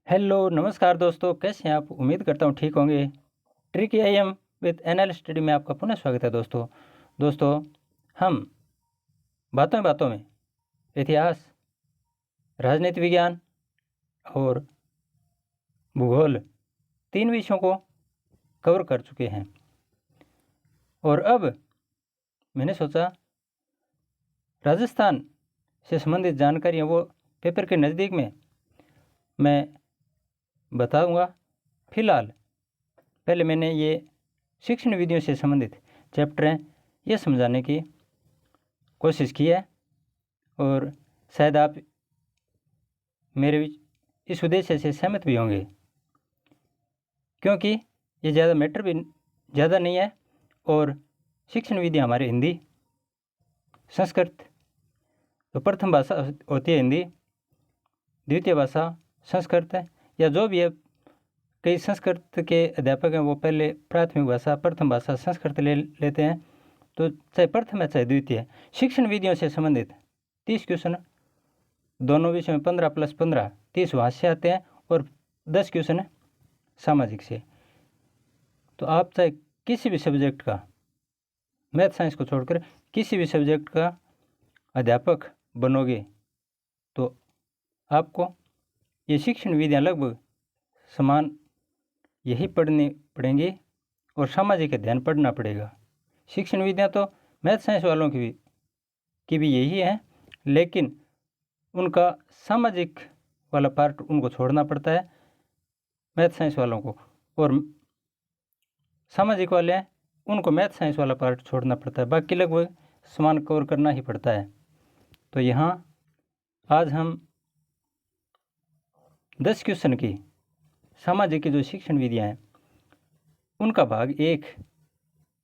Hello नमस्कार दोस्तों, कैसे हैं आप। उम्मीद करता हूँ ठीक होंगे। Tricky I am with NL study में आपका पुनः स्वागत है दोस्तों हम बातों बातों में इतिहास, राजनीति विज्ञान और भूगोल 3 विषयों को कवर कर चुके हैं। और अब मैंने सोचा राजस्थान से संबंधित जानकारियाँ वो पेपर के नज़दीक में मैं बताऊंगा। फिलहाल पहले मैंने ये शिक्षण विधियों से संबंधित चैप्टर हैं ये समझाने की कोशिश की है, और शायद आप मेरे इस उद्देश्य से सहमत भी होंगे, क्योंकि ये ज़्यादा मैटर भी ज़्यादा नहीं है। और शिक्षण विधि हमारे हिंदी, संस्कृत, तो प्रथम भाषा होती है हिंदी, द्वितीय भाषा संस्कृत है, या जो भी है। कई संस्कृत के अध्यापक हैं वो पहले प्राथमिक भाषा प्रथम भाषा संस्कृत ले लेते हैं, तो चाहे प्रथम है चाहे द्वितीय। शिक्षण विधियों से संबंधित 30 क्वेश्चन दोनों विषयों में 15 + 15 30 वहाँ से आते हैं, और 10 क्वेश्चन सामाजिक से। तो आप चाहे किसी भी सब्जेक्ट का, मैथ साइंस को छोड़कर किसी भी सब्जेक्ट का अध्यापक बनोगे तो आपको ये शिक्षण विधियाँ लगभग समान यही पढ़नी पड़ेंगी, और सामाजिक अध्ययन पढ़ना पड़ेगा। शिक्षण विधियाँ तो मैथ साइंस वालों की भी यही है, लेकिन उनका सामाजिक वाला पार्ट उनको छोड़ना पड़ता है मैथ साइंस वालों को, और सामाजिक वाले हैं उनको मैथ साइंस वाला पार्ट छोड़ना पड़ता है। बाकी लगभग समान कवर करना ही पड़ता है। तो यहाँ आज हम 10 क्वेश्चन की सामाजिक की जो शिक्षण विधियाँ हैं उनका भाग 1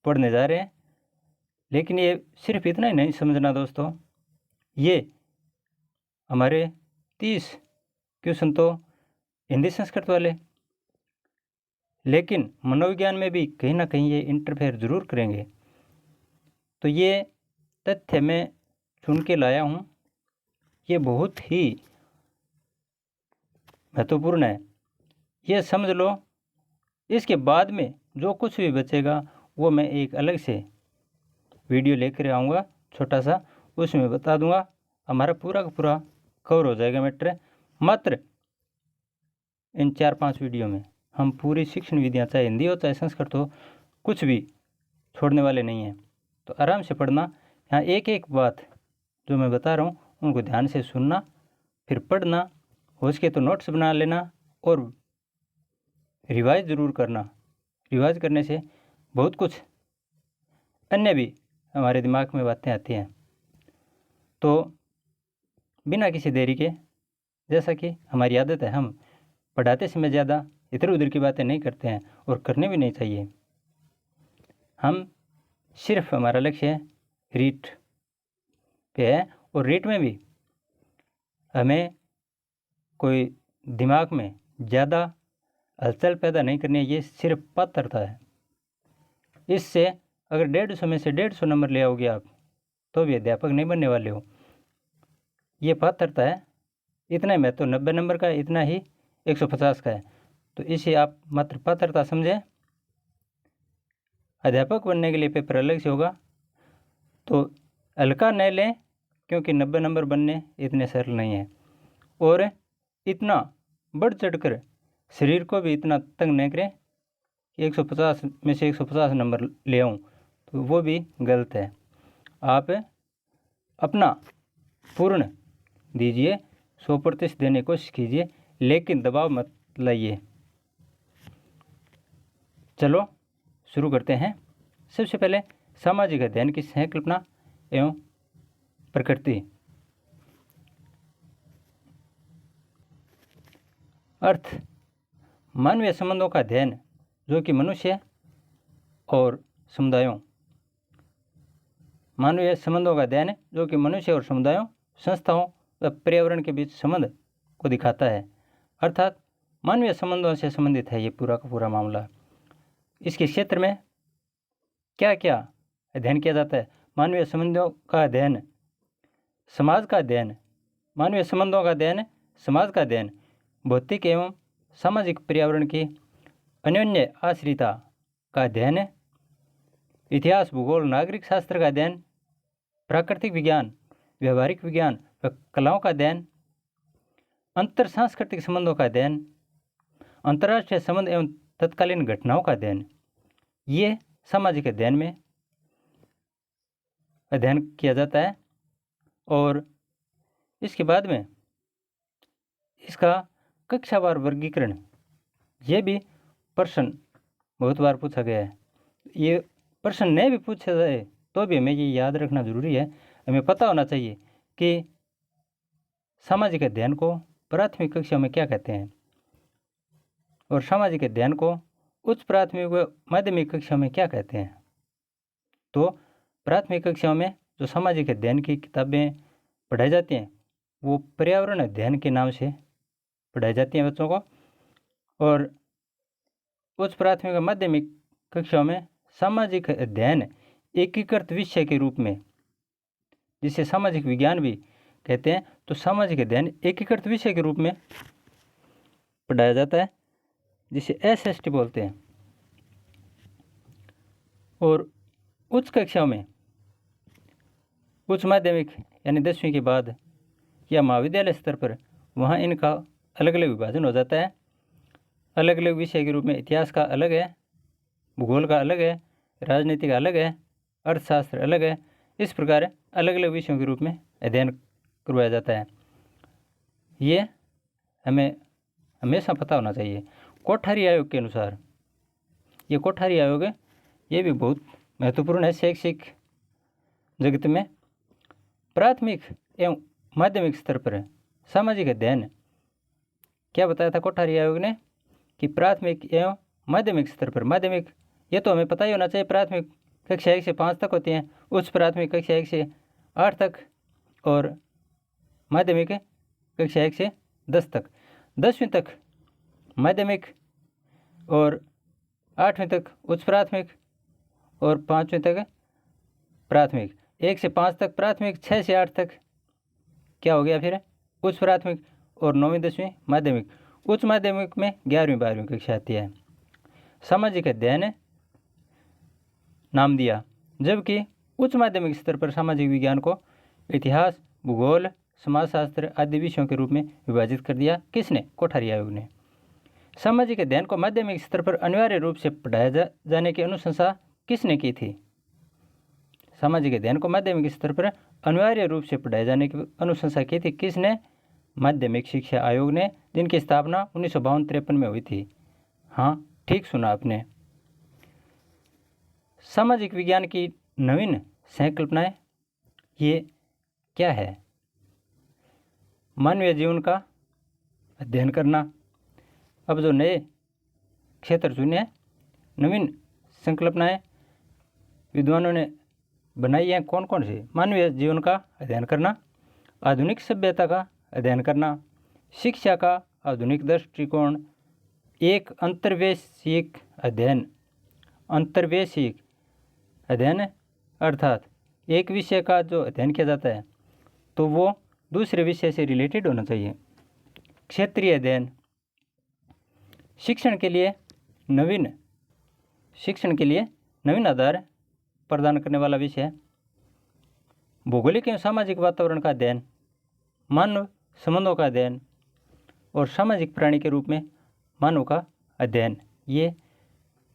पढ़ने जा रहे हैं। लेकिन ये सिर्फ इतना ही नहीं समझना दोस्तों, ये हमारे 30 क्वेश्चन तो हिंदी संस्कृत वाले, लेकिन मनोविज्ञान में भी कहीं ना कहीं ये इंटरफेयर ज़रूर करेंगे। तो ये तथ्य मैं चुन के लाया हूँ, ये बहुत ही महत्वपूर्ण है, ये समझ लो। इसके बाद में जो कुछ भी बचेगा वो मैं एक अलग से वीडियो लेकर आऊँगा छोटा सा, उसमें बता दूँगा। हमारा पूरा का पूरा कवर हो जाएगा मैटर। मात्र इन 4-5 वीडियो में हम पूरी शिक्षण विधियाँ, चाहे हिंदी हो चाहे संस्कृत हो, कुछ भी छोड़ने वाले नहीं हैं। तो आराम से पढ़ना। यहाँ एक एक बात जो मैं बता रहा हूँ उनको ध्यान से सुनना, फिर पढ़ना, हो सके तो नोट्स बना लेना, और रिवाइज ज़रूर करना। रिवाइज करने से बहुत कुछ अन्य भी हमारे दिमाग में बातें आती हैं। तो बिना किसी देरी के, जैसा कि हमारी आदत है, हम पढ़ाते समय ज़्यादा इधर उधर की बातें नहीं करते हैं, और करने भी नहीं चाहिए। हम सिर्फ हमारा लक्ष्य है रीट पे है, और रीट में भी हमें कोई दिमाग में ज़्यादा हलचल पैदा नहीं करनी है। ये सिर्फ पात्रता है। इससे अगर 150 में से 150 नंबर ले आओगे आप तो भी अध्यापक नहीं बनने वाले हो। ये पात्रता है। इतना ही महत्व 90 नंबर का, इतना ही 150 का है। तो इसे आप मात्र पात्रता समझें। अध्यापक बनने के लिए पेपर अलग से होगा, तो हल्का न लें, क्योंकि 90 नंबर बनने इतने सरल नहीं है। और इतना बढ़ चढ़कर शरीर को भी इतना तंग न करें कि 150 में से 150 नंबर ले आऊँ, तो वो भी गलत है। आप अपना पूर्ण दीजिए, 100% देने की कोशिश कीजिए, लेकिन दबाव मत लाइए। चलो शुरू करते हैं। सबसे पहले सामाजिक अध्ययन की संकल्पना एवं प्रकृति। अर्थ मानवीय संबंधों का अध्ययन जो कि मनुष्य और समुदायों, मानवीय संबंधों का अध्ययन जो कि मनुष्य और समुदायों, संस्थाओं व पर्यावरण के बीच संबंध को दिखाता है। अर्थात मानवीय संबंधों से संबंधित है ये पूरा का पूरा मामला। इसके क्षेत्र में क्या क्या अध्ययन किया जाता है? मानवीय संबंधों का अध्ययन, समाज का अध्ययन, मानवीय संबंधों का अध्ययन, समाज का अध्ययन, भौतिक एवं सामाजिक पर्यावरण की अन्योन्य आश्रिता का अध्ययन, इतिहास, भूगोल, नागरिक शास्त्र का अध्ययन, प्राकृतिक विज्ञान, व्यवहारिक विज्ञान व कलाओं का अध्ययन, अंतर सांस्कृतिक संबंधों का अध्ययन, अंतर्राष्ट्रीय संबंध एवं तत्कालीन घटनाओं का अध्ययन, ये सामाजिक अध्ययन में अध्ययन किया जाता है। और इसके बाद में इसका कक्षावार वर्गीकरण, ये भी प्रश्न बहुत बार पूछा गया है। ये प्रश्न नहीं भी पूछा जाए तो भी हमें ये याद रखना जरूरी है। हमें पता होना चाहिए कि सामाजिक अध्ययन को प्राथमिक कक्षा में क्या कहते हैं और सामाजिक अध्ययन को उच्च प्राथमिक व माध्यमिक कक्षा में क्या कहते हैं। तो प्राथमिक कक्षाओं में जो सामाजिक अध्ययन की किताबें पढ़ाई जाती हैं वो पर्यावरण अध्ययन के नाम से पढ़ाई जाती हैं बच्चों को, और उच्च प्राथमिक व माध्यमिक कक्षाओं में सामाजिक अध्ययन एकीकृत विषय के रूप में, जिसे सामाजिक विज्ञान भी कहते हैं, तो सामाजिक अध्ययन एकीकृत विषय के रूप में पढ़ाया जाता है, जिसे SST बोलते हैं। और उच्च कक्षाओं में, उच्च माध्यमिक यानी 10वीं के बाद या महाविद्यालय स्तर पर, वहाँ इनका अलग अलग विभाजन हो जाता है। अलग अलग विषय के रूप में इतिहास का अलग है, भूगोल का अलग है, राजनीति का अलग है, अर्थशास्त्र अलग है। इस प्रकार अलग अलग विषयों के रूप में अध्ययन करवाया जाता है। ये हमें हमेशा पता होना चाहिए। कोठारी आयोग के अनुसार, ये कोठारी आयोग है, ये भी बहुत महत्वपूर्ण है शैक्षिक जगत में। प्राथमिक एवं माध्यमिक स्तर पर सामाजिक अध्ययन क्या बताया था कोठारी आयोग ने कि प्राथमिक एवं माध्यमिक स्तर पर, माध्यमिक ये तो हमें पता ही होना चाहिए, प्राथमिक कक्षा 1 से 5 तक होती हैं, उच्च प्राथमिक कक्षा 1 से 8 तक और माध्यमिक कक्षा 1 से 10 तक। 10वीं तक माध्यमिक और 8वीं तक उच्च प्राथमिक और 5वीं तक प्राथमिक। 1 से 5 तक प्राथमिक, 6 से 8 तक क्या हो गया फिर उच्च प्राथमिक, और 9वीं 10वीं माध्यमिक। उच्च माध्यमिक में 11वीं 12वीं कक्षा आती है। सामाजिक अध्ययन नाम दिया, जबकि उच्च माध्यमिक स्तर पर सामाजिक विज्ञान को इतिहास, भूगोल, समाजशास्त्र आदि विषयों के रूप में विभाजित कर दिया। किसने? कोठारी आयोग ने। सामाजिक अध्ययन को माध्यमिक स्तर पर अनिवार्य रूप से पढ़ाया जाने की अनुशंसा किसने की थी? सामाजिक अध्ययन को माध्यमिक स्तर पर अनिवार्य रूप से पढ़ाए जाने की अनुशंसा की थी किसने? माध्यमिक शिक्षा आयोग ने, जिनकी स्थापना 1952-53 में हुई थी। हाँ, ठीक सुना आपने। सामाजिक विज्ञान की नवीन संकल्पनाएं ये क्या है? मानवीय जीवन का अध्ययन करना। अब जो नए क्षेत्र चुने हैं, नवीन संकल्पनाएं विद्वानों ने बनाई हैं, कौन कौन सी? मानवीय जीवन का अध्ययन करना, आधुनिक सभ्यता का अध्ययन करना, शिक्षा का आधुनिक दृष्टिकोण, एक अंतर्वैषयिक अध्ययन। अंतर्वैषयिक अध्ययन अर्थात एक विषय का जो अध्ययन किया जाता है तो वो दूसरे विषय से रिलेटेड होना चाहिए। क्षेत्रीय अध्ययन, शिक्षण के लिए नवीन आधार प्रदान करने वाला विषय। भौगोलिक एवं सामाजिक वातावरण का अध्ययन, मानव संबंधों का अध्ययन और सामाजिक प्राणी के रूप में मानव का अध्ययन। ये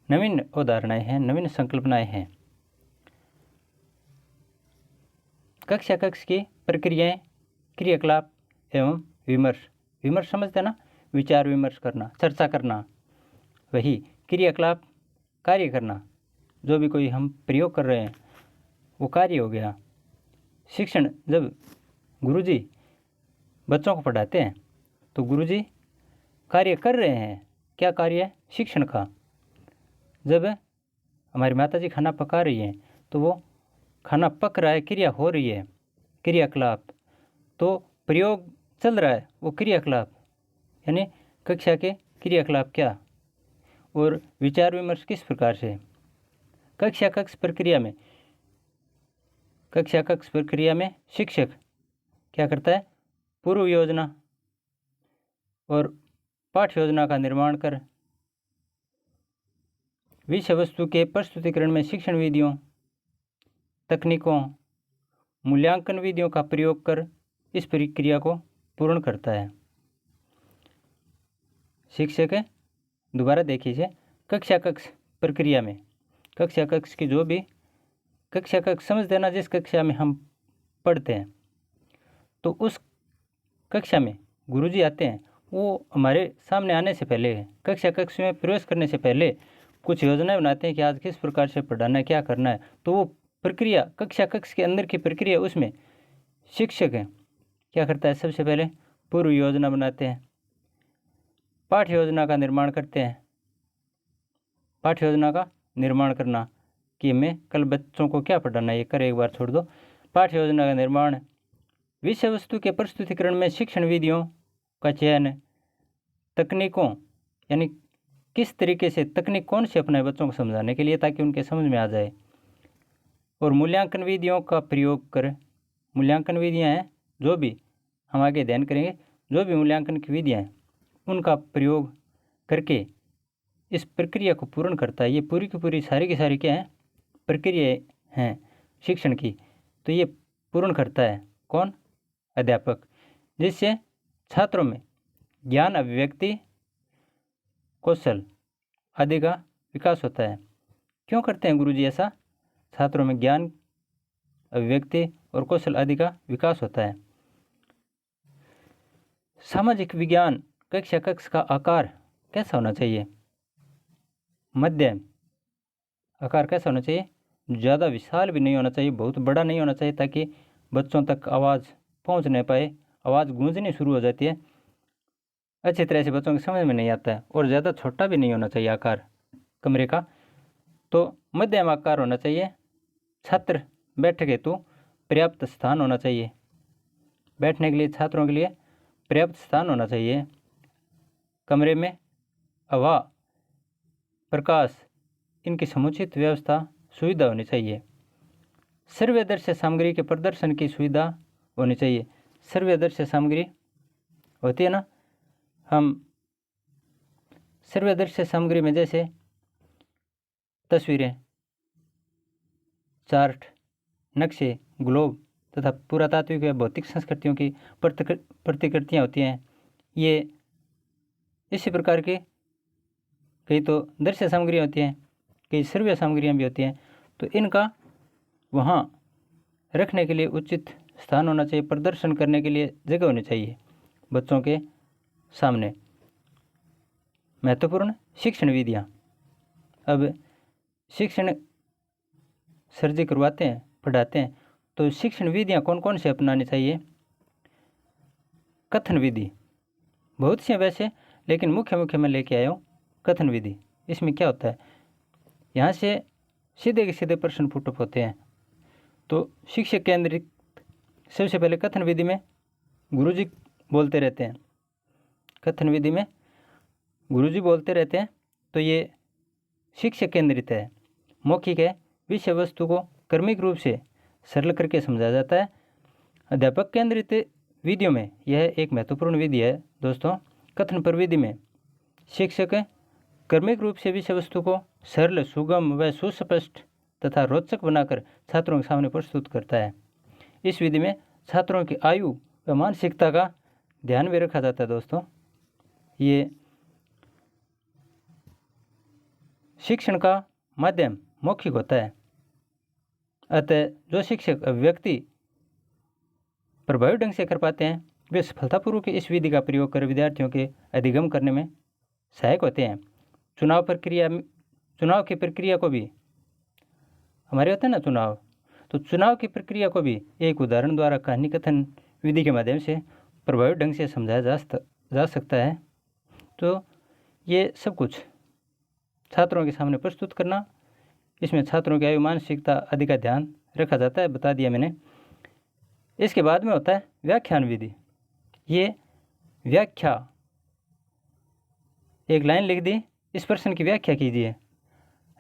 नवीन अवधारणाएं हैं, नवीन संकल्पनाएं हैं। कक्षा कक्ष की प्रक्रियाएं, क्रियाकलाप एवं विमर्श समझते ना, विचार विमर्श करना, चर्चा करना। वही क्रियाकलाप, कार्य करना, जो भी कोई हम प्रयोग कर रहे हैं वो कार्य हो गया। शिक्षण, जब गुरुजी बच्चों को पढ़ाते हैं तो गुरुजी कार्य कर रहे हैं। क्या कार्य है? शिक्षण का। जब हमारी माताजी खाना पका रही हैं तो वो खाना पक रहा है, क्रिया हो रही है, क्रियाकलाप। तो प्रयोग चल रहा है, वो क्रियाकलाप, यानी कक्षा के क्रियाकलाप क्या, और विचार विमर्श किस प्रकार से। कक्षा कक्ष प्रक्रिया में शिक्षक क्या करता है? पूर्व योजना और पाठ्य योजना का निर्माण कर विषय वस्तु के प्रस्तुतिकरण में शिक्षण विधियों, तकनीकों, मूल्यांकन विधियों का प्रयोग कर इस प्रक्रिया को पूर्ण करता है। शिक्षक दोबारा देखिए, कक्षा कक्ष प्रक्रिया में कक्षा कक्ष की जो भी कक्षा कक्ष समझ देना, जिस कक्षा में हम पढ़ते हैं तो उस कक्षा में गुरुजी आते हैं। वो हमारे सामने आने से पहले, कक्षा कक्ष में प्रवेश करने से पहले कुछ योजनाएं बनाते हैं कि आज किस प्रकार से पढ़ाना है, क्या करना है। तो वो प्रक्रिया, कक्षा कक्ष के अंदर की प्रक्रिया, उसमें शिक्षक क्या करता है, सबसे पहले पूर्व योजना बनाते हैं, पाठ्य योजना का निर्माण करते हैं। पाठ्य योजना का निर्माण करना कि हमें कल बच्चों को क्या पढ़ाना है, ये कर एक बार छोड़ दो। पाठ्य योजना का निर्माण, विषय वस्तु के प्रस्तुतिकरण में शिक्षण विधियों का चयन, तकनीकों यानी किस तरीके से तकनीक कौन से अपनाए बच्चों को समझाने के लिए ताकि उनके समझ में आ जाए, और मूल्यांकन विधियों का प्रयोग कर। मूल्यांकन विधियाँ हैं जो भी हम आगे अध्ययन करेंगे, जो भी मूल्यांकन की विधियाँ हैं उनका प्रयोग करके इस प्रक्रिया को पूर्ण करता है। ये पूरी की पूरी सारी की सारी क्या है, प्रक्रिया हैं शिक्षण की। तो ये पूर्ण करता है कौन, अध्यापक, जिससे छात्रों में ज्ञान, अभिव्यक्ति, कौशल आदि का विकास होता है। क्यों करते हैं गुरुजी ऐसा? छात्रों में ज्ञान, अभिव्यक्ति और कौशल आदि का विकास होता है। सामाजिक विज्ञान कक्षा कक्ष का आकार कैसा होना चाहिए? मध्यम आकार कैसा होना चाहिए? ज़्यादा विशाल भी नहीं होना चाहिए, बहुत बड़ा नहीं होना चाहिए ताकि बच्चों तक आवाज़ पहुंच नहीं पाए, आवाज़ गूंजनी शुरू हो जाती है, अच्छी तरह से बच्चों की समझ में नहीं आता है। और ज़्यादा छोटा भी नहीं होना चाहिए आकार कमरे का, तो मध्यम आकार होना चाहिए। छात्र बैठक हेतु पर्याप्त स्थान होना चाहिए, बैठने के लिए छात्रों के लिए पर्याप्त स्थान होना चाहिए। कमरे में हवा, प्रकाश, इनकी समुचित व्यवस्था, सुविधा होनी चाहिए। सर्वे दृश्य सामग्री के प्रदर्शन की सुविधा होनी चाहिए। सर्वे दृश्य सामग्री होती है ना, हम सर्वे दृश्य सामग्री में जैसे तस्वीरें, चार्ट, नक्शे, ग्लोब तथा पुरातात्विक व भौतिक संस्कृतियों की प्रतिकृतियाँ होती हैं। ये इसी प्रकार की कई तो दृश्य सामग्रियाँ होती हैं, कई श्रव्य सामग्रियाँ भी होती हैं। तो इनका वहाँ रखने के लिए उचित स्थान होना चाहिए, प्रदर्शन करने के लिए जगह होनी चाहिए बच्चों के सामने। महत्वपूर्ण शिक्षण विधियाँ, अब शिक्षण सर जी करवाते हैं, पढ़ाते हैं, तो शिक्षण विधियाँ कौन कौन से अपनानी चाहिए? कथन विधि बहुत सी हैं वैसे, लेकिन मुख्य मुख्य मैं लेके आया हूँ कथन विधि। इसमें क्या होता है, यहाँ से सीधे के सीधे प्रश्न पुटअप होते हैं। तो शिक्षक केंद्रित सबसे पहले कथन विधि में गुरुजी बोलते रहते हैं, कथन विधि में गुरुजी बोलते रहते हैं, तो ये शिक्षक केंद्रित है, मौखिक है। विषय वस्तु को क्रमिक रूप से सरल करके समझाया जाता है। अध्यापक केंद्रित विधियों में यह एक महत्वपूर्ण विधि है दोस्तों। कथन प्रविधि में शिक्षक क्रमिक रूप से विषय वस्तु को सरल, सुगम व सुस्पष्ट तथा रोचक बनाकर छात्रों के सामने प्रस्तुत करता है। इस विधि में छात्रों की आयु व मानसिकता का ध्यान में रखा जाता है दोस्तों। ये शिक्षण का माध्यम मौखिक होता है, अतः जो शिक्षक व्यक्ति प्रभावी ढंग से कर पाते हैं वे सफलतापूर्वक इस विधि का प्रयोग कर विद्यार्थियों के अधिगम करने में सहायक होते हैं। चुनाव की प्रक्रिया को भी हमारे होता है ना चुनाव, तो चुनाव की प्रक्रिया को भी एक उदाहरण द्वारा कहानी कथन विधि के माध्यम से प्रभावी ढंग से समझाया जा सकता है। तो ये सब कुछ छात्रों के सामने प्रस्तुत करना, इसमें छात्रों की आयु, मानसिकता आदि का ध्यान रखा जाता है, बता दिया मैंने। इसके बाद में होता है व्याख्यान विधि। ये व्याख्या, एक लाइन लिख दी, इस प्रश्न की व्याख्या कीजिए।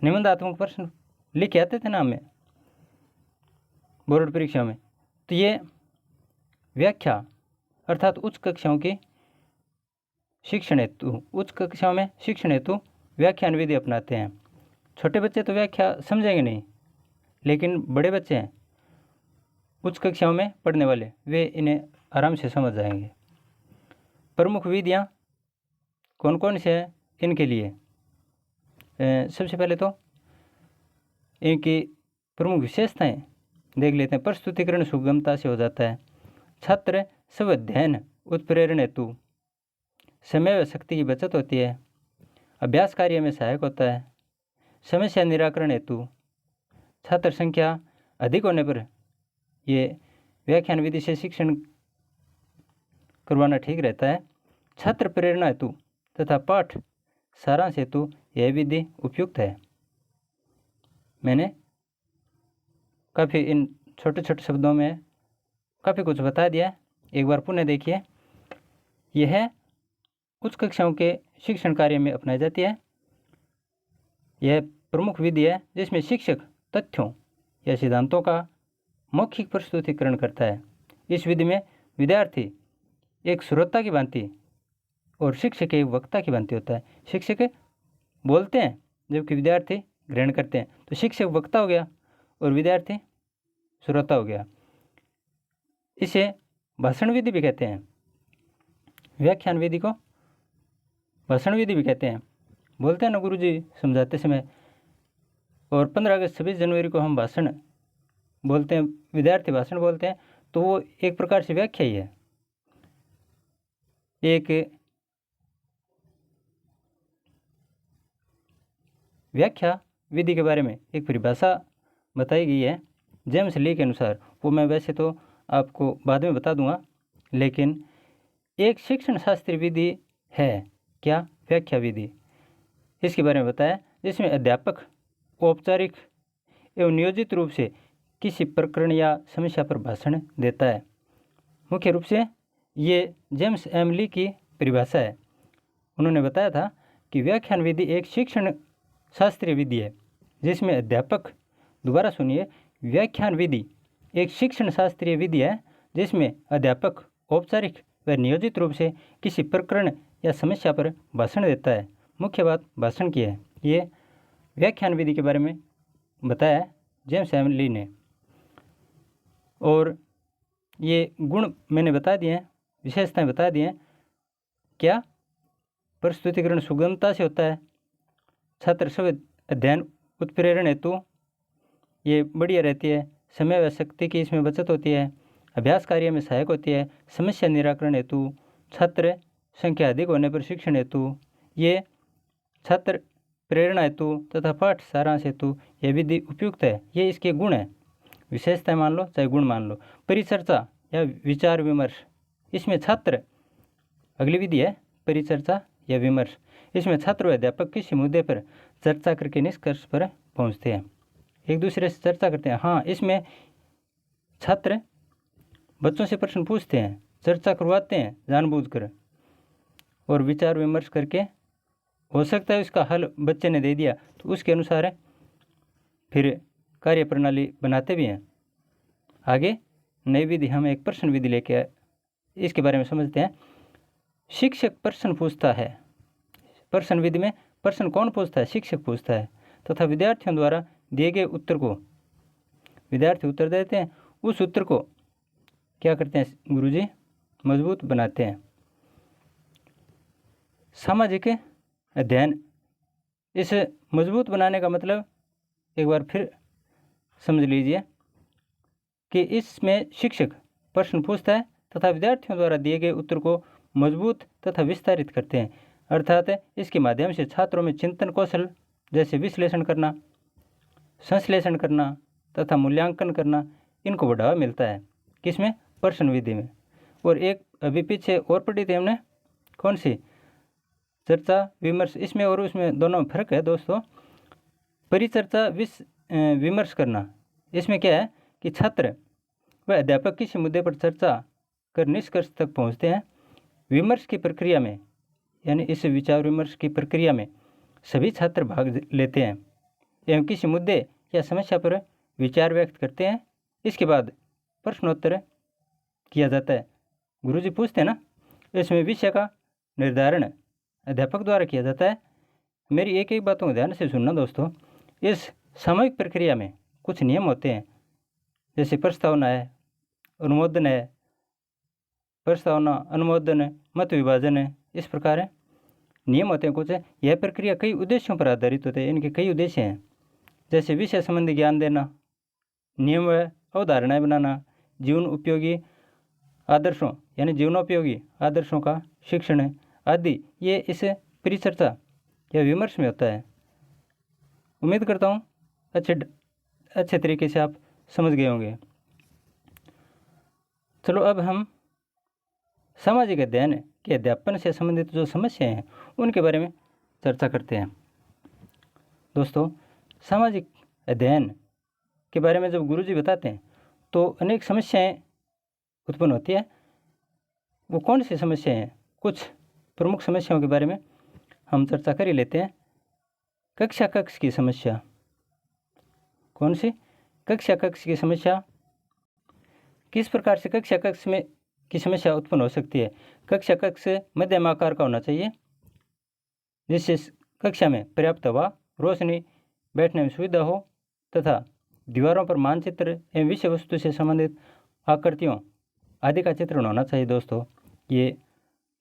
निबंधात्मक प्रश्न लिख के आते थे ना हमें बोर्ड परीक्षा में, तो ये व्याख्या अर्थात उच्च कक्षाओं की शिक्षण हेतु उच्च कक्षाओं में शिक्षण हेतु व्याख्यान विधि अपनाते हैं। छोटे बच्चे तो व्याख्या समझेंगे नहीं, लेकिन बड़े बच्चे हैं उच्च कक्षाओं में पढ़ने वाले, वे इन्हें आराम से समझ जाएंगे। प्रमुख विधियाँ कौन कौन से हैं इनके लिए? सबसे पहले तो इनकी प्रमुख विशेषताएं देख लेते हैं। प्रस्तुतिकरण सुगमता से हो जाता है। छात्र स्व अध्ययन उत्प्रेरण हेतु समय व शक्ति की बचत होती है। अभ्यास कार्य में सहायक होता है। समस्या निराकरण हेतु छात्र संख्या अधिक होने पर ये व्याख्यान विधि से शिक्षण करवाना ठीक रहता है। छात्र प्रेरणा हेतु तथा पाठ सारांश हेतु यह विधि उपयुक्त है। मैंने काफ़ी इन छोटे छोटे शब्दों में काफ़ी कुछ बता दिया। एक बार पुनः देखिए। यह उच्च कक्षाओं के शिक्षण कार्य में अपनाई जाती है। यह प्रमुख विधि है जिसमें शिक्षक तथ्यों या सिद्धांतों का मौखिक प्रस्तुतिकरण करता है। इस विधि में विद्यार्थी एक श्रोता की भांति और शिक्षक एक वक्ता की भांति होता है। शिक्षक बोलते हैं जबकि विद्यार्थी ग्रहण करते हैं, तो शिक्षक वक्ता हो गया और विद्यार्थी श्रोता हो गया। इसे भाषण विधि भी कहते हैं। व्याख्यान विधि को भाषण विधि भी कहते हैं। बोलते हैं ना गुरुजी समझाते समय, और 15 अगस्त 26 जनवरी को हम भाषण बोलते हैं, विद्यार्थी भाषण बोलते हैं, तो वो एक प्रकार से व्याख्या ही है। एक व्याख्या विधि के बारे में एक परिभाषा बताई गई है जेम्स ली के अनुसार। वो मैं वैसे तो आपको बाद में बता दूंगा, लेकिन एक शिक्षण शास्त्रीय विधि है क्या? व्याख्या विधि। इसके बारे में बताया जिसमें अध्यापक औपचारिक एवं नियोजित रूप से किसी प्रकरण या समस्या पर भाषण देता है। मुख्य रूप से ये जेम्स एम ली की परिभाषा है। उन्होंने बताया था कि व्याख्यान विधि एक शिक्षण शास्त्रीय विधि है जिसमें अध्यापक, दोबारा सुनिए, व्याख्यान विधि एक शिक्षण शास्त्रीय विधि है जिसमें अध्यापक औपचारिक व नियोजित रूप से किसी प्रकरण या समस्या पर भाषण देता है। मुख्य बात भाषण की है। ये व्याख्यान विधि के बारे में बताया जेम्स एम ली ने। और ये गुण मैंने बता दिए हैं, विशेषताएं बता दी हैं। क्या? प्रस्तुतिकरण सुगमता से होता है। छात्र स्व अध्ययन उत्प्रेरण हेतु ये बढ़िया रहती है। समय व शक्ति की इसमें बचत होती है। अभ्यास कार्य में सहायक होती है। समस्या निराकरण हेतु छात्र संख्या अधिक होने पर शिक्षण हेतु ये छात्र प्रेरणा हेतु तथा पाठ सारांश हेतु यह विधि उपयुक्त है। ये इसके गुण है। विशेषताएं मान लो चाहे गुण मान लो। परिचर्चा या विचार विमर्श, इसमें छात्र, अगली विधि है परिचर्चा या विमर्श। इसमें छात्र व अध्यापक किसी मुद्दे पर चर्चा करके निष्कर्ष पर पहुंचते हैं, एक दूसरे से चर्चा करते हैं। हाँ, इसमें छात्र बच्चों से प्रश्न पूछते हैं, चर्चा करवाते हैं जानबूझकर, और विचार विमर्श करके हो सकता है उसका हल बच्चे ने दे दिया तो उसके अनुसार फिर कार्य प्रणाली बनाते भी हैं। आगे नई विधि हम एक प्रश्न विधि लेके इसके बारे में समझते हैं। शिक्षक प्रश्न पूछता है। प्रश्न विधि में प्रश्न कौन पूछता है? शिक्षक पूछता है, तथा विद्यार्थियों द्वारा दिए गए उत्तर को विद्यार्थी उत्तर देते हैं। उस उत्तर को क्या करते हैं गुरुजी? मजबूत बनाते हैं। सामाजिक अध्ययन, इस मजबूत बनाने का मतलब एक बार फिर समझ लीजिए कि इसमें शिक्षक प्रश्न पूछता है तथा विद्यार्थियों द्वारा दिए गए उत्तर को मजबूत तथा विस्तारित करते हैं। अर्थात इसके माध्यम से छात्रों में चिंतन कौशल जैसे विश्लेषण करना, संश्लेषण करना तथा मूल्यांकन करना, इनको बढ़ावा मिलता है। किसमें? प्रश्न विधि में। और एक अभी पीछे और पढ़ी थी हमने, कौन सी? चर्चा विमर्श। इसमें और उसमें दोनों में फर्क है दोस्तों। परिचर्चा विमर्श करना, इसमें क्या है कि छात्र व अध्यापक किसी मुद्दे पर चर्चा कर निष्कर्ष तक पहुंचते हैं। विमर्श की प्रक्रिया में, यानी इस विचार विमर्श की प्रक्रिया में सभी छात्र भाग लेते हैं एवं किसी मुद्दे या समस्या पर विचार व्यक्त करते हैं। इसके बाद प्रश्नोत्तर किया जाता है। गुरुजी पूछते हैं ना, इसमें विषय का निर्धारण अध्यापक द्वारा किया जाता है। मेरी एक एक बातों को ध्यान से सुनना दोस्तों। इस सामूहिक प्रक्रिया में कुछ नियम होते हैं, जैसे प्रस्तावना है, अनुमोदन है, प्रस्तावना, अनुमोदन, मत विभाजन है, इस प्रकार है नियम होते हैं कुछ। यह प्रक्रिया कई उद्देश्यों पर आधारित होते हैं। इनके कई उद्देश्य हैं, जैसे विषय संबंधी ज्ञान देना, नियम व अवधारणाएं बनाना, जीवन उपयोगी आदर्शों यानी जीवनोपयोगी आदर्शों का शिक्षण आदि। ये इस परिचर्चा या विमर्श में होता है। उम्मीद करता हूँ अच्छे तरीके से आप समझ गए होंगे। चलो अब हम सामाजिक अध्ययन के अध्यापन से संबंधित जो समस्याएं हैं उनके बारे में चर्चा करते हैं। दोस्तों, सामाजिक अध्ययन के बारे में जब गुरुजी बताते हैं तो अनेक समस्याएं उत्पन्न होती है। वो कौन सी समस्याएं हैं? कुछ प्रमुख समस्याओं के बारे में हम चर्चा कर ही लेते हैं। कक्षा कक्ष की समस्या। कौन सी? कक्षा कक्ष की समस्या। किस प्रकार से कक्षा कक्ष में की समस्या उत्पन्न हो सकती है? कक्षा कक्ष मध्यम आकार का होना चाहिए, जिससे कक्षा में पर्याप्त हवा, रोशनी, बैठने में सुविधा हो तथा दीवारों पर मानचित्र एवं विषय वस्तु से संबंधित आकृतियों आदि का चित्रण होना चाहिए। दोस्तों, ये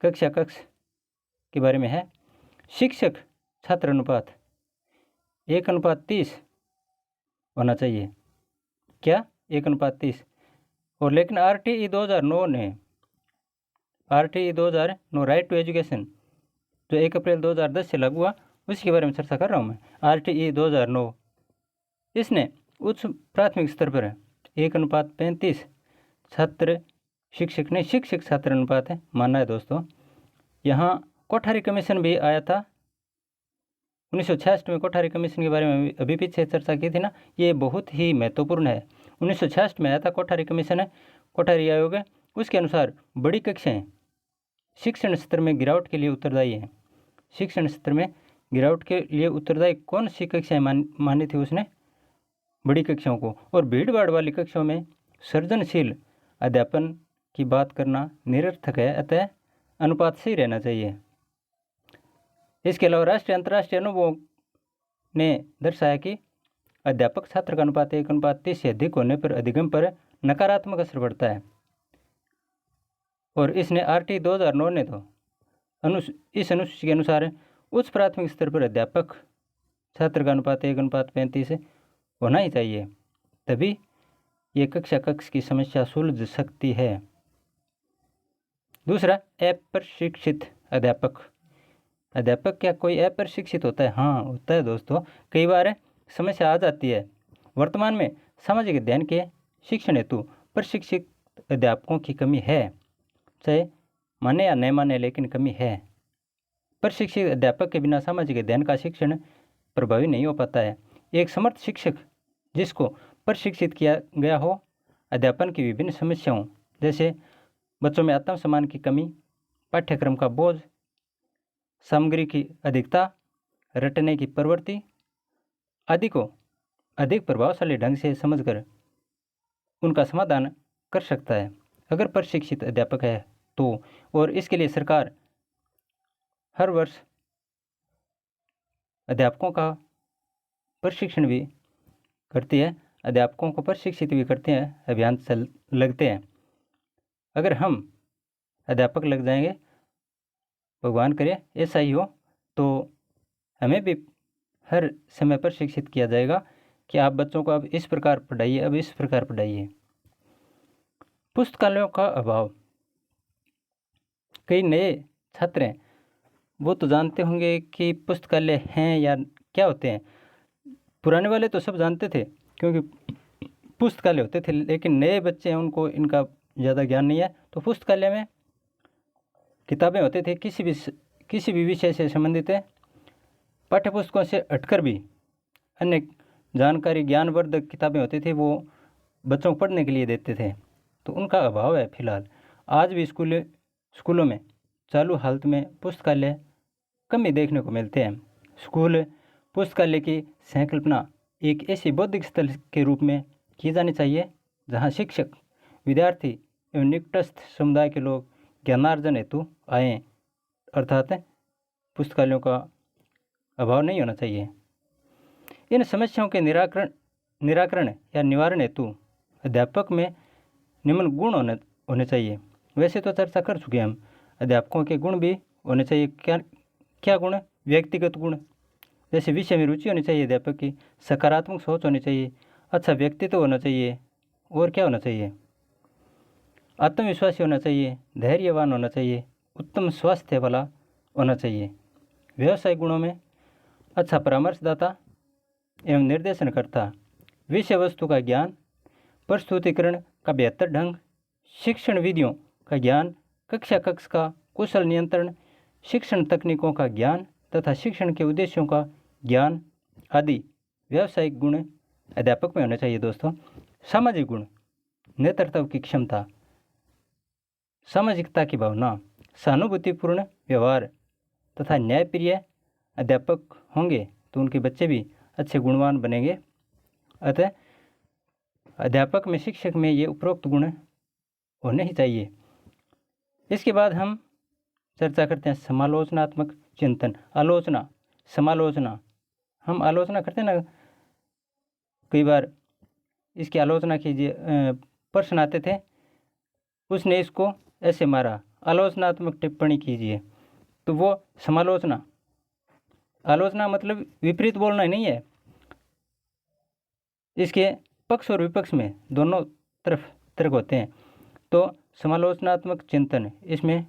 कक्षा कक्ष के बारे में है। शिक्षक छात्र अनुपात 1:30 होना चाहिए। क्या? 1:30। और लेकिन RTE 2009 ने राइट टू एजुकेशन जो 1 अप्रैल 2010 से लागू हुआ, उसके बारे में चर्चा कर रहा हूँ मैं। RTE 2009 इसने उच्च प्राथमिक स्तर पर 1:35 छात्र शिक्षक ने शिक्षक छात्र अनुपात है माना है। दोस्तों, यहाँ कोठारी कमीशन भी आया था 1966 में। कोठारी कमीशन के बारे में अभी पीछे चर्चा की थी ना, ये बहुत ही महत्वपूर्ण है। 1966 में आया था कोठारी कमीशन है, कोठारी आयोग है। उसके अनुसार बड़ी कक्षाएं शिक्षण स्तर में गिरावट के लिए उत्तरदायी हैं। शिक्षण स्तर में गिरावट के लिए उत्तरदायी कौन सी कक्षाएं मानी थी उसने? बड़ी कक्षाओं को। और भीड़ भाड़ वाली कक्षाओं में सृजनशील अध्यापन की बात करना निरर्थक है, अतः अनुपात सही रहना चाहिए। इसके अलावा राष्ट्रीय अंतर्राष्ट्रीय अनुभवों ने दर्शाया कि अध्यापक छात्र का अनुपात 1:30 से अधिक होने पर अधिगम पर नकारात्मक असर पड़ता है। और इसने RTE 2009 ने तो इस अनुसूची के अनुसार उच्च प्राथमिक स्तर पर अध्यापक छात्र का अनुपात 1:35 होना ही चाहिए, तभी ये कक्षा कक्ष की समस्या सुलझ सकती है। दूसरा, अप्रशिक्षित अध्यापक। अध्यापक क्या कोई अप्रशिक्षित होता है? हाँ, होता है दोस्तों। कई बार समस्या आ जाती है। वर्तमान में सामाजिक अध्ययन के शिक्षण हेतु प्रशिक्षित अध्यापकों की कमी है, चाहे माने या न माने, लेकिन कमी है। प्रशिक्षित अध्यापक के बिना सामाजिक अध्ययन का शिक्षण प्रभावी नहीं हो पाता है। एक समर्थ शिक्षक जिसको प्रशिक्षित किया गया हो, अध्यापन की विभिन्न समस्याओं जैसे बच्चों में आत्मसम्मान की कमी, पाठ्यक्रम का बोझ, सामग्री की अधिकता, रटने की प्रवृत्ति आदि को अधिक प्रभावशाली ढंग से समझकर उनका समाधान कर सकता है, अगर प्रशिक्षित अध्यापक है तो। और इसके लिए सरकार हर वर्ष अध्यापकों का प्रशिक्षण भी करती है, अध्यापकों को प्रशिक्षित भी करते हैं, अभियान लगते हैं। अगर हम अध्यापक लग जाएंगे, भगवान करे ऐसा ही हो, तो हमें भी हर समय प्रशिक्षित किया जाएगा कि आप बच्चों को अब इस प्रकार पढ़ाइए, अब इस प्रकार पढ़ाइए। पुस्तकालयों का अभाव। कई नए छात्र हैं, वो तो जानते होंगे कि पुस्तकालय हैं या क्या होते हैं। पुराने वाले तो सब जानते थे क्योंकि पुस्तकालय होते थे, लेकिन नए बच्चे हैं उनको इनका ज़्यादा ज्ञान नहीं है। तो पुस्तकालय में किताबें होते थे किसी भी विषय से संबंधित है, पाठ्यपुस्तकों से हटकर भी अन्य जानकारी ज्ञानवर्धक किताबें होती थी, वो बच्चों को पढ़ने के लिए देते थे। तो उनका अभाव है फिलहाल। आज भी स्कूलों में चालू हालत में पुस्तकालय कम ही देखने को मिलते हैं। स्कूल पुस्तकालय की संकल्पना एक ऐसी बौद्धिक स्थल के रूप में की जानी चाहिए जहां शिक्षक, विद्यार्थी एवं निकटस्थ समुदाय के लोग ज्ञानार्जन हेतु आएँ, अर्थात पुस्तकालयों का अभाव नहीं होना चाहिए। इन समस्याओं के निराकरण या निवारण हेतु अध्यापक में निम्न गुण होने चाहिए। वैसे तो चर्चा कर चुके हैं हम, अध्यापकों के गुण भी होने चाहिए। क्या गुण? व्यक्तिगत गुण, जैसे विषय में रुचि होनी चाहिए अध्यापक की, सकारात्मक सोच होनी चाहिए, अच्छा व्यक्तित्व होना चाहिए, और क्या होना चाहिए? आत्मविश्वासी होना चाहिए, धैर्यवान होना चाहिए, उत्तम स्वास्थ्य वाला होना चाहिए। व्यावसायिक गुणों में अच्छा परामर्शदाता एवं निर्देशनकर्ता, विषय वस्तु का ज्ञान, प्रस्तुतिकरण का बेहतर ढंग, शिक्षण विधियों का ज्ञान, कक्षा कक्ष का कुशल नियंत्रण, शिक्षण तकनीकों का ज्ञान तथा शिक्षण के उद्देश्यों का ज्ञान आदि व्यावसायिक गुण अध्यापक में होने चाहिए। दोस्तों, सामाजिक गुण, नेतृत्व की क्षमता, सामाजिकता की भावना, सहानुभूतिपूर्ण व्यवहार तथा न्यायप्रिय अध्यापक होंगे तो उनके बच्चे भी अच्छे गुणवान बनेंगे। अतः अध्यापक में, शिक्षक में ये उपरोक्त गुण होने ही चाहिए। इसके बाद हम चर्चा करते हैं समालोचनात्मक चिंतन। आलोचना, समालोचना, हम आलोचना करते हैं ना, कई बार इसकी आलोचना कीजिए। प्रश्न आते थे, उसने इसको ऐसे मारा, आलोचनात्मक टिप्पणी कीजिए, तो वो समालोचना। आलोचना मतलब विपरीत बोलना नहीं है, इसके पक्ष और विपक्ष में दोनों तरफ तर्क होते हैं। तो समालोचनात्मक चिंतन, इसमें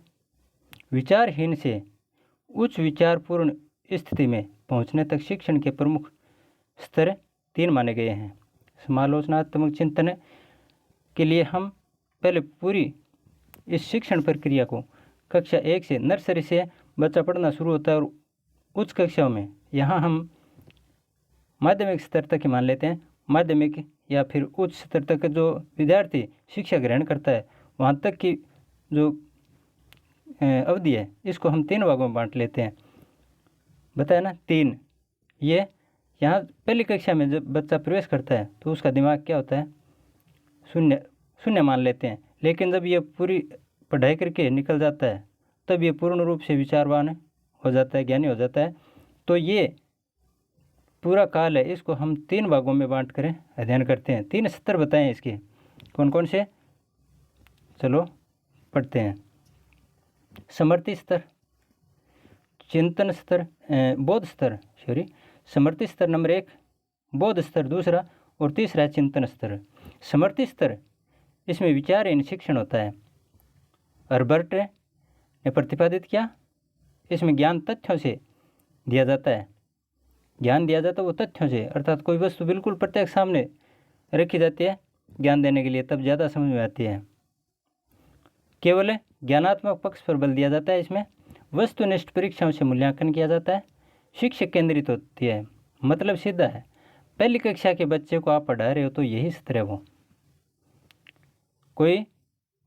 विचारहीन से उच्च विचारपूर्ण स्थिति में पहुंचने तक शिक्षण के प्रमुख स्तर 3 माने गए हैं। समालोचनात्मक चिंतन के लिए हम पहले पूरी इस शिक्षण प्रक्रिया को कक्षा 1 से, नर्सरी से बच्चा पढ़ना शुरू होता है और उच्च कक्षाओं में, यहाँ हम माध्यमिक स्तर तक ही मान लेते हैं, माध्यमिक या फिर उच्च स्तर तक जो विद्यार्थी शिक्षा ग्रहण करता है वहाँ तक की जो अवधि है, इसको हम 3 भागों में बांट लेते हैं। बताया ना, 3। ये यहाँ पहली कक्षा में जब बच्चा प्रवेश करता है तो उसका दिमाग क्या होता है? शून्य मान लेते हैं। लेकिन जब ये पूरी पढ़ाई करके निकल जाता है तब ये पूर्ण रूप से विचारवान हो जाता है, ज्ञानी हो जाता है। तो ये पूरा काल है, इसको हम 3 भागों में बांट कर अध्ययन करते हैं। 3 स्तर बताएं इसके, कौन कौन से? चलो पढ़ते हैं। समर्थि स्तर, चिंतन स्तर, बोध स्तर, समर्थि स्तर नंबर 1, बोध स्तर दूसरा, और तीसरा है चिंतन स्तर। समर्थि स्तर, इसमें विचारहीन शिक्षण होता है। हर्बर्ट ने प्रतिपादित किया, इसमें ज्ञान तथ्यों से दिया जाता है। ज्ञान दिया जाता है वो तथ्यों से, अर्थात कोई वस्तु बिल्कुल प्रत्यक्ष सामने रखी जाती है ज्ञान देने के लिए, तब ज़्यादा समझ में आती है। केवल ज्ञानात्मक पक्ष पर बल दिया जाता है। इसमें वस्तुनिष्ठ परीक्षाओं से मूल्यांकन किया जाता है। शिक्षक केंद्रित होती है, मतलब सीधा है। पहली कक्षा के बच्चे को आप पढ़ा रहे हो तो यही स्तर है। वो कोई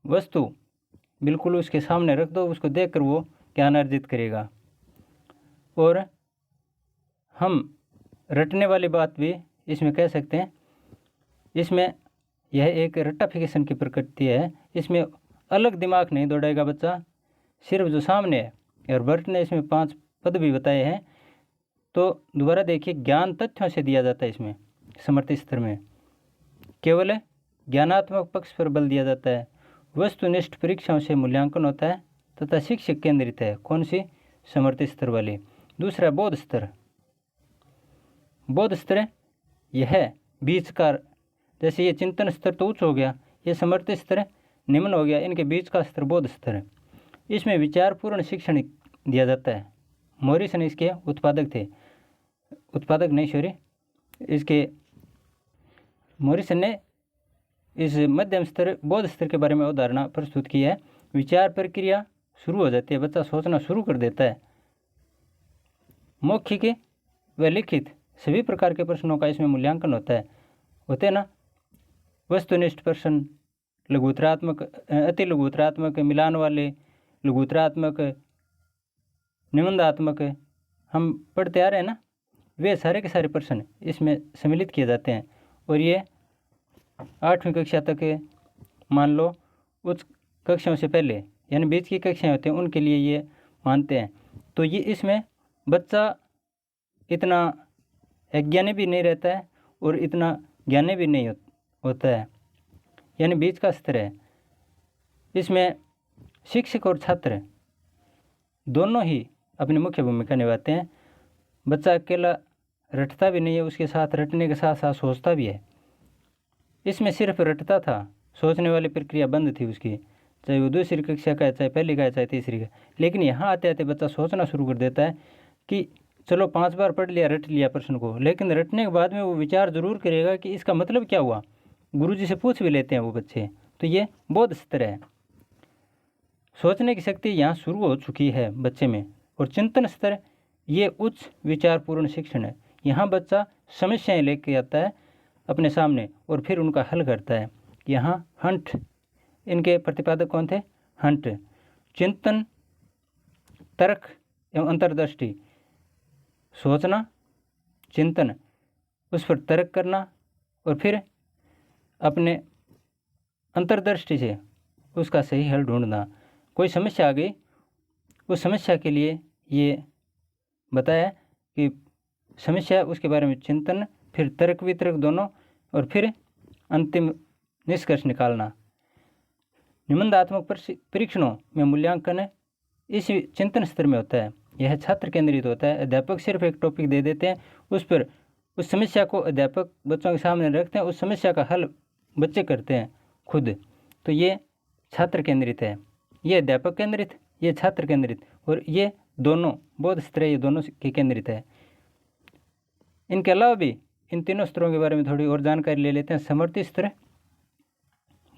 वस्तु बिल्कुल उसके सामने रख दो, उसको देखकर वो ज्ञान अर्जित करेगा। और हम रटने वाली बात भी इसमें कह सकते हैं। इसमें यह एक रट्टाफिकेशन की प्रकृति है, इसमें अलग दिमाग नहीं दौड़ाएगा बच्चा, सिर्फ जो सामने है। हर्बर्ट ने इसमें 5 पद भी बताए हैं। तो दोबारा देखिए, ज्ञान तथ्यों से दिया जाता है इसमें समर्थि स्तर में। केवल ज्ञानात्मक पक्ष पर बल दिया जाता है। वस्तुनिष्ठ परीक्षाओं से मूल्यांकन होता है तथा शिक्षक केंद्रित है। कौन सी? समर्थि स्तर वाली। दूसरा बोध स्तर। बोध स्तर यह बीच का, जैसे ये चिंतन स्तर तो उच्च हो गया, ये समर्थि स्तर निम्न हो गया, इनके बीच का स्तर बोध स्तर है। इसमें विचारपूर्ण शिक्षण दिया जाता है। मॉरिसन इसके उत्पादक थे, इसके मॉरिसन ने इस मध्यम स्तर बोध स्तर के बारे में अवधारणा प्रस्तुत की है। विचार प्रक्रिया शुरू हो जाती है, बच्चा सोचना शुरू कर देता है। मौखिक व लिखित सभी प्रकार के प्रश्नों का इसमें मूल्यांकन होते हैं ना। वस्तुनिष्ठ प्रश्न, लघुतरात्मक, अति लघुतरात्मक, मिलान वाले, लघुतरात्मक, निबंधात्मक, हम पढ़ते आ रहे हैं ना, वे सारे के सारे प्रश्न इसमें सम्मिलित किए जाते हैं। और ये 8वीं कक्षा तक, मान लो उच्च कक्षाओं से पहले यानी बीच की कक्षाएं होती हैं, उनके लिए ये मानते हैं। तो ये इसमें बच्चा इतना अज्ञानी भी नहीं रहता है और इतना ज्ञानी भी नहीं होता है, यानी बीच का स्तर है। इसमें शिक्षक और छात्र दोनों ही अपनी मुख्य भूमिका निभाते हैं। बच्चा अकेला रटता भी नहीं है, उसके साथ रटने के साथ साथ सोचता भी है। इसमें सिर्फ रटता था, सोचने वाली प्रक्रिया बंद थी उसकी, चाहे वो दूसरी कक्षा का है, चाहे पहली का है, चाहे तीसरी का। लेकिन यहाँ आते आते बच्चा सोचना शुरू कर देता है कि चलो 5 बार पढ़ लिया, रट लिया प्रश्न को, लेकिन रटने के बाद में वो विचार जरूर करेगा कि इसका मतलब क्या हुआ। गुरुजी से पूछ भी लेते हैं वो बच्चे। तो ये बोध स्तर है। सोचने की शक्ति यहाँ शुरू हो चुकी है बच्चे में। और चिंतन स्तर, ये उच्च विचारपूर्ण शिक्षण है। यहाँ बच्चा समस्याएं लेके आता है अपने सामने और फिर उनका हल करता है। यहाँ हंट, इनके प्रतिपादक कौन थे? हंट। चिंतन, तर्क एवं अंतर्दृष्टि, सोचना, चिंतन, उस पर तर्क करना और फिर अपने अंतर्दृष्टि से उसका सही हल ढूंढना। कोई समस्या आ गई, उस समस्या के लिए ये बताया कि समस्या, उसके बारे में चिंतन, फिर तर्क वितर्क दोनों, और फिर अंतिम निष्कर्ष निकालना। निबंधात्मक परीक्षणों में मूल्यांकन इस चिंतन स्तर में होता है। यह छात्र केंद्रित होता है। अध्यापक सिर्फ एक टॉपिक दे देते हैं, उस पर उस समस्या को अध्यापक बच्चों के सामने रखते हैं, उस समस्या का हल बच्चे करते हैं खुद। तो ये छात्र केंद्रित है। ये अध्यापक केंद्रित, ये छात्र केंद्रित, और ये दोनों बोध स्तर, ये दोनों के केंद्रित है। इनके अलावा भी इन तीनों स्तरों के बारे में थोड़ी और जानकारी ले लेते हैं। समर्थि स्तर,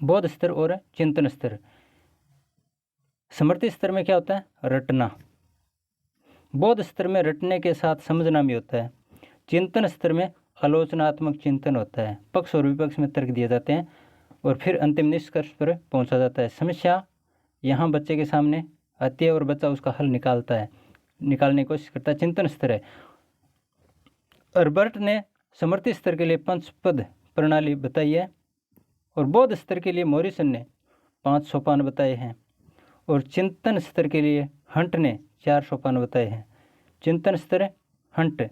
बोध स्तर और चिंतन स्तर। समर्थि स्तर में क्या होता है? रटना। बोध स्तर में रटने के साथ समझना भी होता है। चिंतन स्तर में आलोचनात्मक चिंतन होता है, पक्ष और विपक्ष में तर्क दिए जाते हैं और फिर अंतिम निष्कर्ष पर पहुंचा जाता है। समस्या यहाँ बच्चे के सामने आती है और बच्चा उसका हल निकालने की कोशिश करता है। चिंतन स्तर है। अल्बर्ट ने समर्थि स्तर के लिए 5 पद प्रणाली बताई है और बोध स्तर के लिए मॉरिसन ने 5 सोपान बताए हैं और चिंतन स्तर के लिए हंट ने 4 सोपान बताए हैं। चिंतन स्तर, हंट।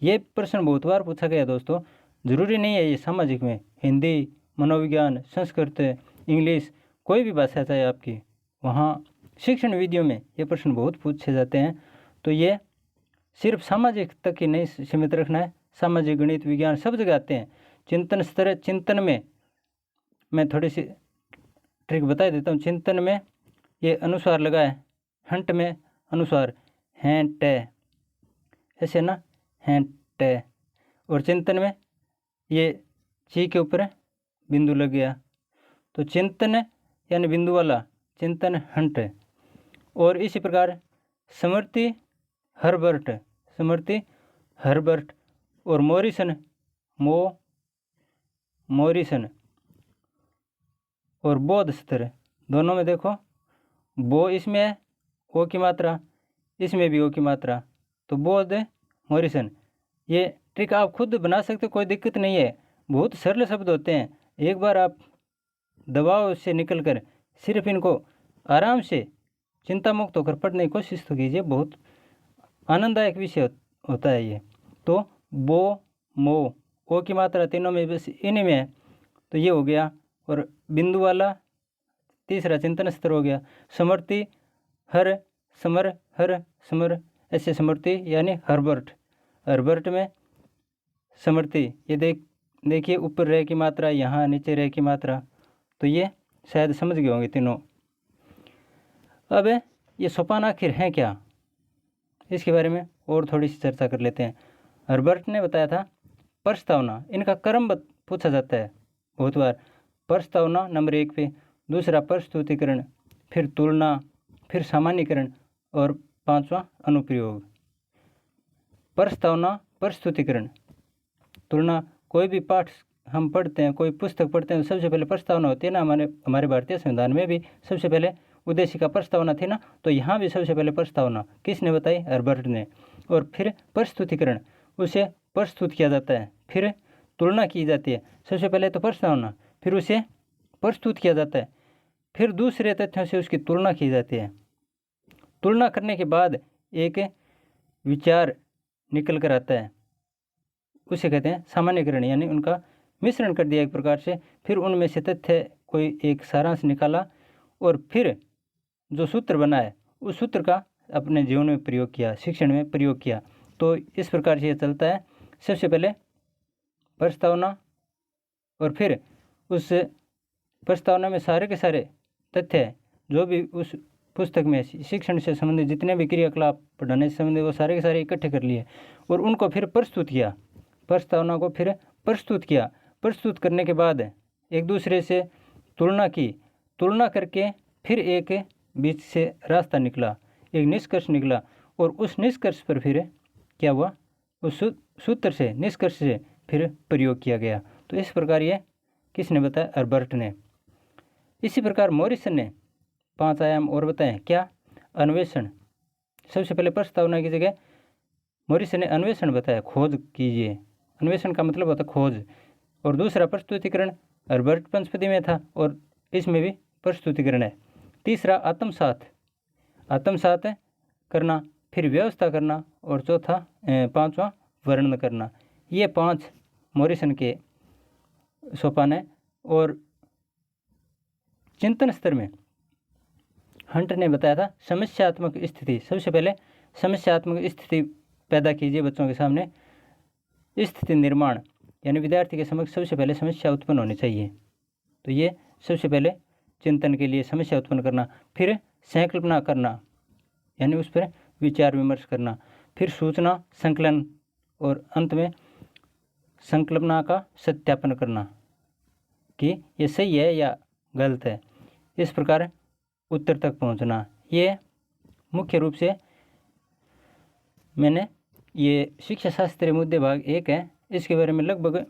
ये प्रश्न बहुत बार पूछा गया दोस्तों। जरूरी नहीं है ये सामाजिक में, हिंदी, मनोविज्ञान, संस्कृत, इंग्लिश, कोई भी भाषा चाहे आपकी, वहाँ शिक्षण विधियों में ये प्रश्न बहुत पूछे जाते हैं। तो ये सिर्फ सामाजिक तक ही नहीं सीमित रखना है, सामाजिक, गणित, विज्ञान सब जगह आते हैं। चिंतन स्तर, चिंतन में मैं थोड़ी सी ट्रिक बता देता हूँ। चिंतन में ये अनुस्वार लगा है, हंट में अनुस्वार हैं टे, ऐसे ना, हैं टे। और चिंतन में ये ची के ऊपर बिंदु लग गया, तो चिंतन यानी बिंदु वाला चिंतन हंट। और इसी प्रकार समर्थि हर्बर्ट और मॉरिसन मॉरिसन। और बोध स्तर दोनों में देखो, बो इसमें है, ओ की मात्रा, इसमें भी ओ की मात्रा, तो बोध मॉरिसन। ये ट्रिक आप खुद बना सकते हो, कोई दिक्कत नहीं है। बहुत सरल शब्द होते हैं। एक बार आप दबाव से निकलकर सिर्फ इनको आराम से चिंता मुक्त होकर पढ़ने की कोशिश तो कीजिए। बहुत आनंददायक विषय होता है ये। तो बो, मो, ओ की मात्रा तीनों में बस इन्हीं में है, तो ये हो गया। और बिंदु वाला तीसरा चिंतन स्तर हो गया। समर्थि हर समर, ऐसे समर्थि यानी हर्बर्ट में समर्थि, ये देखिए ऊपर रह की मात्रा, यहाँ नीचे रह की मात्रा, तो ये शायद समझ गए होंगे तीनों। अब ये सोपान आखिर हैं क्या, इसके बारे में और थोड़ी सी चर्चा कर लेते हैं। हर्बर्ट ने बताया था प्रस्तावना, इनका क्रम पूछा जाता है बहुत बार। प्रस्तावना नंबर 1 पे, दूसरा प्रस्तुतिकरण, फिर तुलना, फिर सामान्यीकरण और 5वां अनुप्रयोग। प्रस्तावना, प्रस्तुतिकरण, तुलना। कोई भी पाठ हम पढ़ते हैं, कोई पुस्तक पढ़ते हैं, तो सबसे पहले प्रस्तावना होती है ना। हमारे भारतीय संविधान में भी सबसे पहले उद्देशिका प्रस्तावना थी ना, तो यहाँ भी सबसे पहले प्रस्तावना किसने बताई? हर्बर्ट ने। और फिर प्रस्तुतिकरण, उसे प्रस्तुत किया जाता है। फिर तुलना की जाती है, सबसे पहले तो प्रस्तावना, फिर उसे प्रस्तुत किया जाता है, फिर दूसरे तथ्यों से उसकी तुलना की जाती है। तुलना करने के बाद एक विचार निकल कर आता है उसे कहते हैं सामान्यकरण, यानी उनका मिश्रण कर दिया एक प्रकार से। फिर उनमें से तथ्य कोई एक सारांश निकाला और फिर जो सूत्र बना है उस सूत्र का अपने जीवन में प्रयोग किया, शिक्षण में प्रयोग किया। तो इस प्रकार से ये चलता है। सबसे पहले प्रस्तावना और फिर उस प्रस्तावना में सारे के सारे तथ्य जो भी उस पुस्तक में शिक्षण से संबंधित जितने भी क्रियाकलाप पढ़ाने से संबंधित वो सारे के सारे इकट्ठे कर लिए और उनको फिर प्रस्तुत किया। प्रस्तावना को फिर प्रस्तुत किया। प्रस्तुत करने के बाद एक दूसरे से तुलना की। तुलना करके फिर एक बीच से रास्ता निकला, एक निष्कर्ष निकला और उस निष्कर्ष पर फिर क्या हुआ, उस सूत्र से निष्कर्ष से फिर प्रयोग किया गया। तो इस प्रकार ये किसने बताया? अल्बर्ट ने। इसी प्रकार मॉरिसन ने 5 आयाम और बताए। क्या? अन्वेषण। सबसे पहले प्रस्तावना की जगह मॉरिसन ने अन्वेषण बताया, खोज कीजिए। अन्वेषण का मतलब होता है खोज। और दूसरा प्रस्तुतिकरण अल्बर्ट पंचपदी में था और इसमें भी प्रस्तुतिकरण है। तीसरा आत्मसात, आत्मसात करना, फिर व्यवस्था करना और चौथा 5वां वर्णन करना। ये 5 मॉरिसन के सोपान है। और चिंतन स्तर में हंटर ने बताया था समस्यात्मक स्थिति। सबसे पहले समस्यात्मक स्थिति पैदा कीजिए बच्चों के सामने। स्थिति निर्माण, यानी विद्यार्थी के समक्ष सबसे पहले समस्या उत्पन्न होनी चाहिए। तो ये सबसे पहले चिंतन के लिए समस्या उत्पन्न करना, फिर संकल्पना करना, यानी उस पर विचार विमर्श करना, फिर सूचना संकलन और अंत में संकल्पना का सत्यापन करना कि ये सही है या गलत है। इस प्रकार उत्तर तक पहुंचना। ये मुख्य रूप से मैंने ये शिक्षा शास्त्रीय मुद्दे भाग 1 है, इसके बारे में लगभग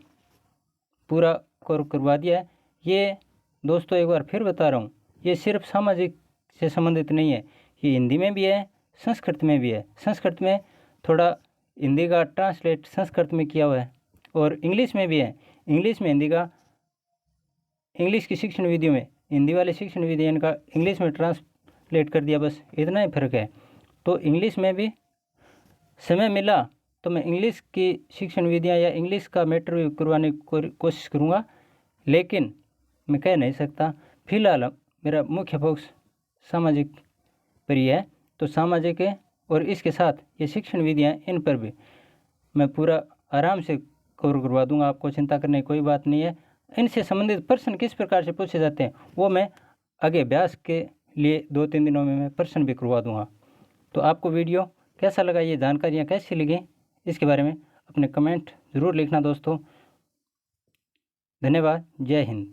पूरा करवा दिया है। ये दोस्तों एक बार फिर बता रहा हूँ, ये सिर्फ सामाजिक से संबंधित नहीं है, ये हिंदी में भी है, संस्कृत में भी है। संस्कृत में थोड़ा हिंदी का ट्रांसलेट संस्कृत में किया हुआ है और इंग्लिश में भी है। इंग्लिश में हिंदी का, इंग्लिश की शिक्षण विधियों में हिंदी वाले शिक्षण विधि इनका इंग्लिश में ट्रांसलेट कर दिया, बस इतना ही फर्क है। तो इंग्लिश में भी समय मिला तो मैं इंग्लिश की शिक्षण विधियाँ या इंग्लिश का मैटर भी करवाने की कोशिश करूँगा, लेकिन मैं कह नहीं सकता। फिलहाल मेरा मुख्य फोकस सामाजिक पर ही है। तो सामाजिक है और इसके साथ ये शिक्षण विधियाँ, इन पर भी मैं पूरा आराम से कवर करवा दूंगा, आपको चिंता करने की कोई बात नहीं है। इनसे संबंधित प्रश्न किस प्रकार से पूछे जाते हैं वो मैं आगे अभ्यास के लिए 2-3 दिनों में मैं प्रश्न भी करवा दूंगा। तो आपको वीडियो कैसा लगा, ये जानकारियाँ कैसी लगी, इसके बारे में अपने कमेंट ज़रूर लिखना दोस्तों। धन्यवाद। जय हिंद।